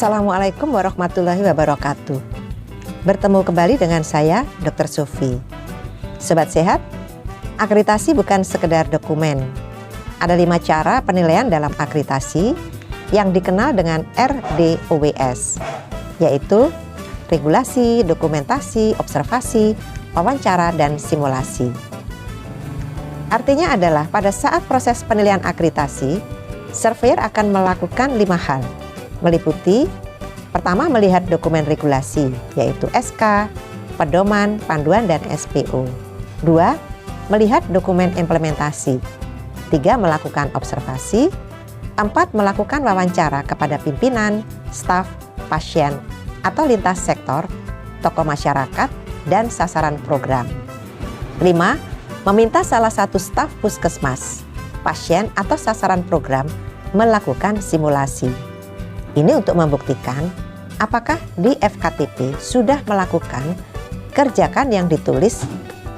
Assalamualaikum warahmatullahi wabarakatuh. Bertemu kembali dengan saya, Dr. Sofi. Sobat sehat, akreditasi bukan sekedar dokumen. Ada 5 cara penilaian dalam akreditasi yang dikenal dengan RDOWS, yaitu regulasi, dokumentasi, observasi, wawancara, dan simulasi. Artinya adalah pada saat proses penilaian akreditasi, surveyor akan melakukan 5 hal, meliputi pertama melihat dokumen regulasi, yaitu SK, pedoman, panduan, dan SPO. 2. Melihat dokumen implementasi. 3. Melakukan observasi. 4. Melakukan wawancara kepada pimpinan, staf, pasien, atau lintas sektor, tokoh masyarakat, dan sasaran program. 5. Meminta salah satu staf puskesmas, pasien, atau sasaran program melakukan simulasi. Ini untuk membuktikan apakah di FKTP sudah melakukan kerjakan yang ditulis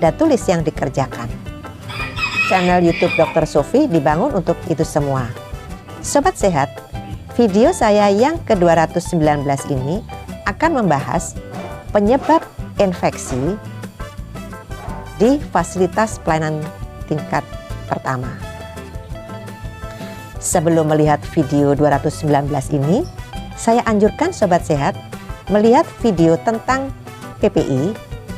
dan tulis yang dikerjakan. Channel YouTube Dr. Sofi dibangun untuk itu semua. Sobat sehat, video saya yang ke-219 ini akan membahas penyebab infeksi di fasilitas pelayanan tingkat pertama. Sebelum melihat video 219 ini, saya anjurkan Sobat Sehat melihat video tentang PPI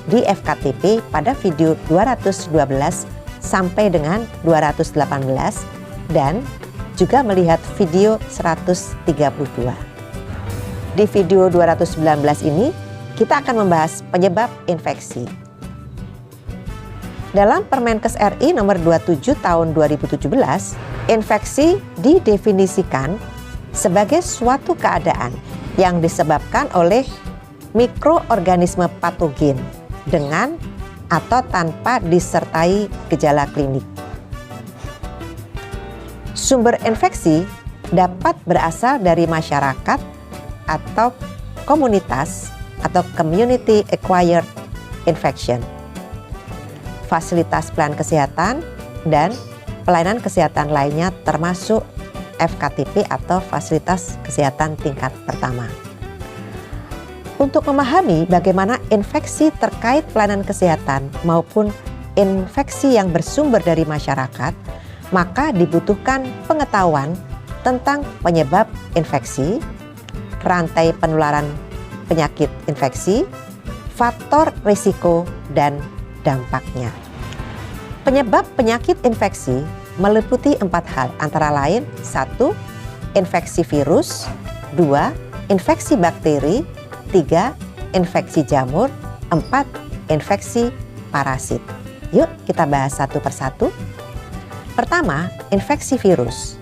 di FKTP pada video 212 sampai dengan 218 dan juga melihat video 132. Di video 219 ini, kita akan membahas penyebab infeksi. Dalam Permenkes RI nomor 27 tahun 2017, infeksi didefinisikan sebagai suatu keadaan yang disebabkan oleh mikroorganisme patogen dengan atau tanpa disertai gejala klinik. Sumber infeksi dapat berasal dari masyarakat atau komunitas atau community acquired infection, fasilitas pelayanan kesehatan, dan pelayanan kesehatan lainnya termasuk FKTP atau fasilitas kesehatan tingkat pertama. Untuk memahami bagaimana infeksi terkait pelayanan kesehatan maupun infeksi yang bersumber dari masyarakat, maka dibutuhkan pengetahuan tentang penyebab infeksi, rantai penularan penyakit infeksi, faktor risiko, dan dampaknya. Penyebab penyakit infeksi meliputi 4 hal, antara lain 1. Infeksi virus, 2. Infeksi bakteri, 3. Infeksi jamur, 4. Infeksi parasit. Yuk kita bahas satu persatu. Pertama, infeksi virus.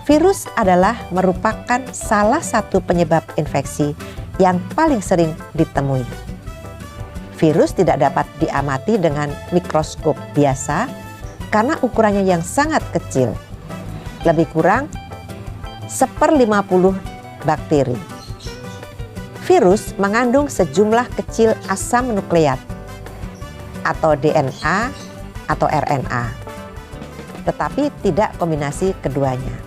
Virus adalah merupakan salah satu penyebab infeksi yang paling sering ditemui. Virus tidak dapat diamati dengan mikroskop biasa karena ukurannya yang sangat kecil, lebih kurang 1/50 bakteri. Virus mengandung sejumlah kecil asam nukleat atau DNA atau RNA, tetapi tidak kombinasi keduanya.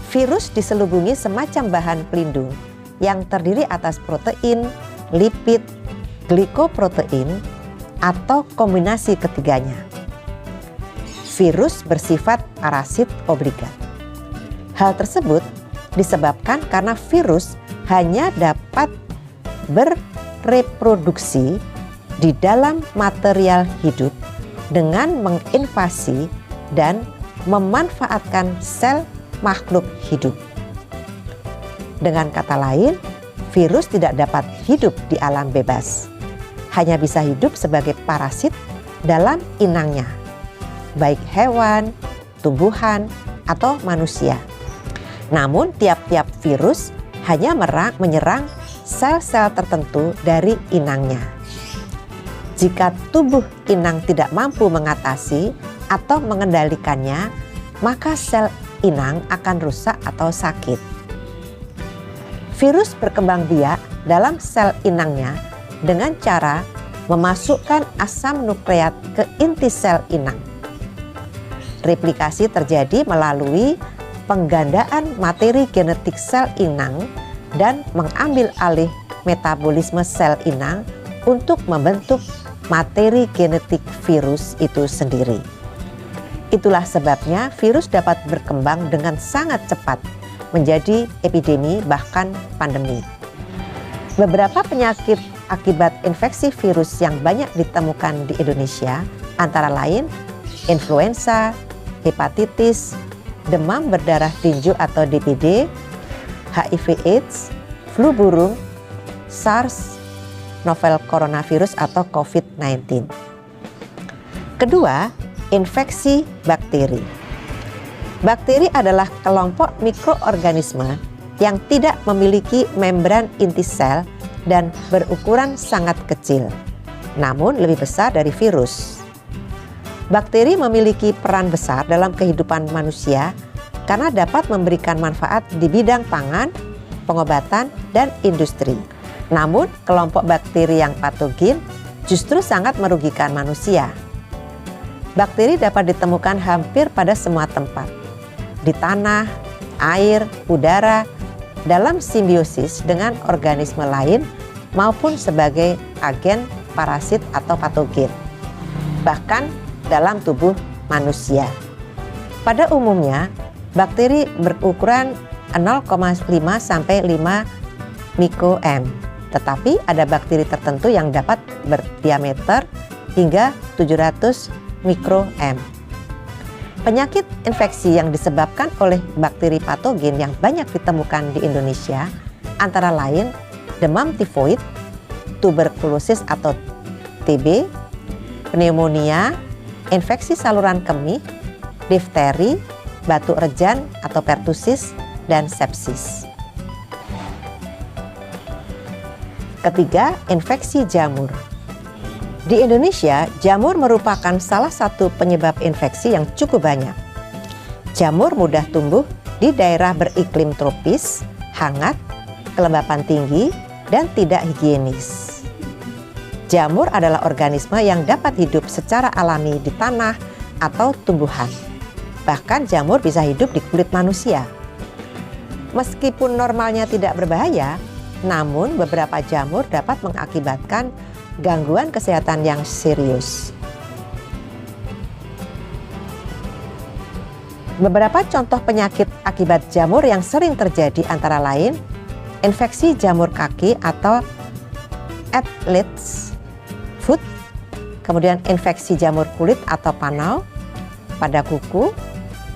Virus diselubungi semacam bahan pelindung yang terdiri atas protein, lipid, glikoprotein, atau kombinasi ketiganya. Virus bersifat parasit obligat. Hal tersebut disebabkan karena virus hanya dapat bereproduksi di dalam material hidup dengan menginvasi dan memanfaatkan sel makhluk hidup. Dengan kata lain, virus tidak dapat hidup di alam bebas. Hanya bisa hidup sebagai parasit dalam inangnya, baik hewan, tumbuhan, atau manusia. Namun tiap-tiap virus hanya menyerang sel-sel tertentu dari inangnya. Jika tubuh inang tidak mampu mengatasi atau mengendalikannya, maka sel inang akan rusak atau sakit. Virus berkembang biak dalam sel inangnya dengan cara memasukkan asam nukleat ke inti sel inang. Replikasi terjadi melalui penggandaan materi genetik sel inang dan mengambil alih metabolisme sel inang untuk membentuk materi genetik virus itu sendiri. Itulah sebabnya virus dapat berkembang dengan sangat cepat menjadi epidemi bahkan pandemi. Beberapa penyakit akibat infeksi virus yang banyak ditemukan di Indonesia antara lain influenza, hepatitis, demam berdarah tinju atau DBD, HIV/AIDS, flu burung, SARS, novel coronavirus atau COVID-19. Kedua, infeksi bakteri. Bakteri adalah kelompok mikroorganisme yang tidak memiliki membran inti sel dan berukuran sangat kecil, namun lebih besar dari virus. Bakteri memiliki peran besar dalam kehidupan manusia karena dapat memberikan manfaat di bidang pangan, pengobatan, dan industri. Namun, kelompok bakteri yang patogen justru sangat merugikan manusia. Bakteri dapat ditemukan hampir pada semua tempat, di tanah, air, udara, dalam simbiosis dengan organisme lain maupun sebagai agen parasit atau patogen, bahkan dalam tubuh manusia. Pada umumnya, bakteri berukuran 0,5 sampai 5 mikroM, tetapi ada bakteri tertentu yang dapat berdiameter hingga 700 mikroM. Penyakit infeksi yang disebabkan oleh bakteri patogen yang banyak ditemukan di Indonesia antara lain demam tifoid, tuberkulosis atau TB, pneumonia, infeksi saluran kemih, difteri, batuk rejan atau pertusis, dan sepsis. Ketiga, infeksi jamur. Di Indonesia, jamur merupakan salah satu penyebab infeksi yang cukup banyak. Jamur mudah tumbuh di daerah beriklim tropis, hangat, kelembapan tinggi, dan tidak higienis. Jamur adalah organisme yang dapat hidup secara alami di tanah atau tumbuhan. Bahkan jamur bisa hidup di kulit manusia. Meskipun normalnya tidak berbahaya, namun beberapa jamur dapat mengakibatkan gangguan kesehatan yang serius. Beberapa contoh penyakit akibat jamur yang sering terjadi antara lain infeksi jamur kaki atau athlete's foot, kemudian infeksi jamur kulit atau panau pada kuku,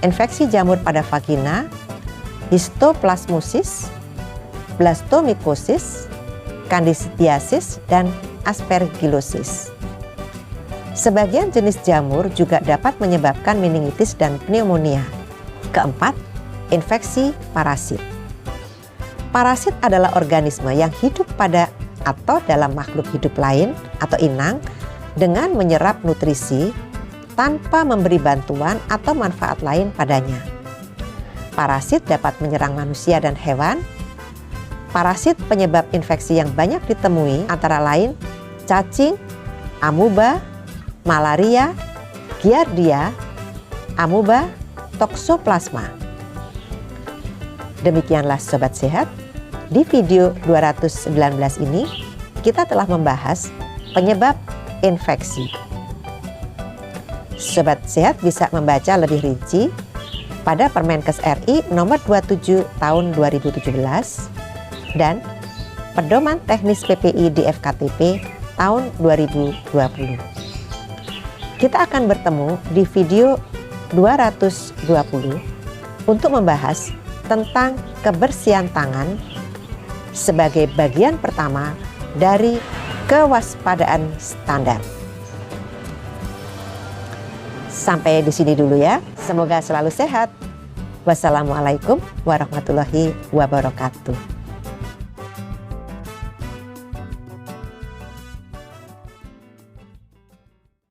infeksi jamur pada vagina, histoplasmosis, blastomikosis, kandidiasis, dan aspergillosis. Sebagian jenis jamur juga dapat menyebabkan meningitis dan pneumonia. Keempat, infeksi parasit. Parasit adalah organisme yang hidup pada atau dalam makhluk hidup lain atau inang dengan menyerap nutrisi tanpa memberi bantuan atau manfaat lain padanya. Parasit dapat menyerang manusia dan hewan. Parasit penyebab infeksi yang banyak ditemui antara lain cacing, amuba, malaria, giardia, amuba, toksoplasma. Demikianlah Sobat Sehat, di video 219 ini kita telah membahas penyebab infeksi. Sobat Sehat bisa membaca lebih rinci pada Permenkes RI nomor 27 tahun 2017 dan Pedoman Teknis PPI di FKTP tahun 2020. Kita akan bertemu di video 220 untuk membahas tentang kebersihan tangan sebagai bagian pertama dari kewaspadaan standar. Sampai di sini dulu ya. Semoga selalu sehat. Wassalamualaikum warahmatullahi wabarakatuh.